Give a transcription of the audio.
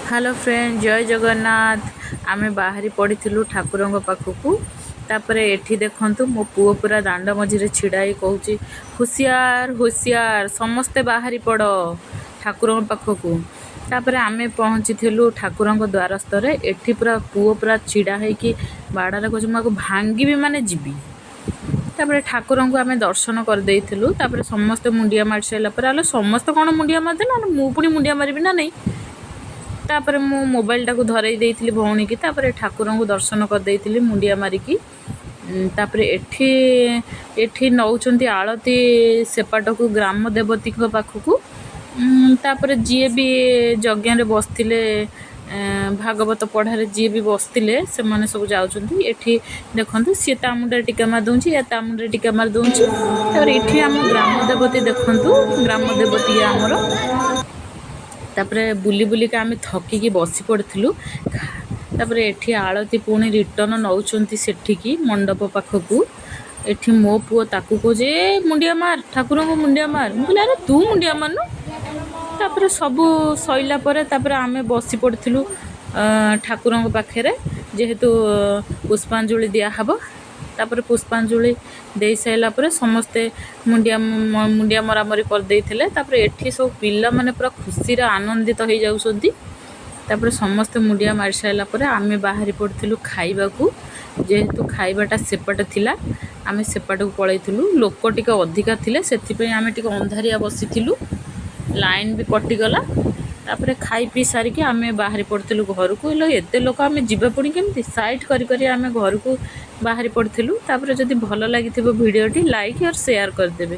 Hello friend, जय जगन्नाथ। आमे बाहरी पड़िथिलु ठाकुरंग पाखकू। तापरे एठी देखंतु मो पुओ पूरा दांड मझिरे छिड़ाई कहूची हुसियार हुसियार समस्ते बाहरी पड़ ठाकुरंग पाखकू। तापरे आमे पहुँचीथिलु ठाकुरंग द्वारस्थरे। एठी पूरा पुओ पूरा छिड़ा हैकी बाड़ारे कहूची माको भांगी भी माने जीबी। तापरे ठाकुरंग आमे दर्शन कर देइथिलु। तापरे समस्ते मुंडिया मार साइला परे आलो समस्ते कोन मुंडिया मारदे ना मु पुनी मुंडिया मारबी ना नहीं। तापर मु मोबाइल टाकू धरई देइथिली भौणी की। तापर ठाकुरंग को दर्शन कर देइथिली मुंडिया मारिकी। तापर एठी एठी नौचंती आळती सेपाटकू ग्राम देवती को पाखकू। तापर जी भी यज्ञ रे बसथिले भागवत पढ़ारे जी भी बसथिले से माने सब जाउचंती। एठी देखंतु सी ता मुंडे टिका मार दउची या ता मुंडे टिका मार दउची। तापर एठी हम ग्राम देवती देखंतु ग्राम देवती हमरो। तापरे बुली बुली का आमे थकी की बसी पड़थिलु। तापरे एठी आळती पुणी रिटर्न नौचंती सेठी मंडप पाखकू। एठी मो पुओ ताकू को जे मुंडिया मार ठाकुर को मुंडिया मार। मु कहले अरे तू मुंडिया मारनु। तापरे सबु सइला परे तापरे आमे बसी पड़थिलु ठाकुरंग पाखेरे जेहेतु पुष्पांजलि दिया हबो। तापर पुष्पांजलि दे साइला परे समस्ते मुंडिया मरामरी कर देइथिले। तापर एठी सब पिल्ला माने पूरा खुशी रे आनंदित हो जाउसोदी। तापर समस्ते मुंडिया मार साइला परे आमे बाहरी पड़थिलु खाइबाकू। जेहेतु खाइबाटा सेपटे थिला आमे सेपटकू पळैथिलु। लोक टिके अधिका थिले सेथि पई आमे टिके अंधारिया बसिथिलु। लाइन भी कटि गला। तापर खाई पी सारिकी आमे बाहरी पड़थिलु घर को। एते लोक आमे जीवा पड़ी केमती साइड करी करी आमे घर को बाहरी पड़थिलु। तापर जदि भलो लागिथिबो वीडियोटी लाइक और शेयर कर देबे।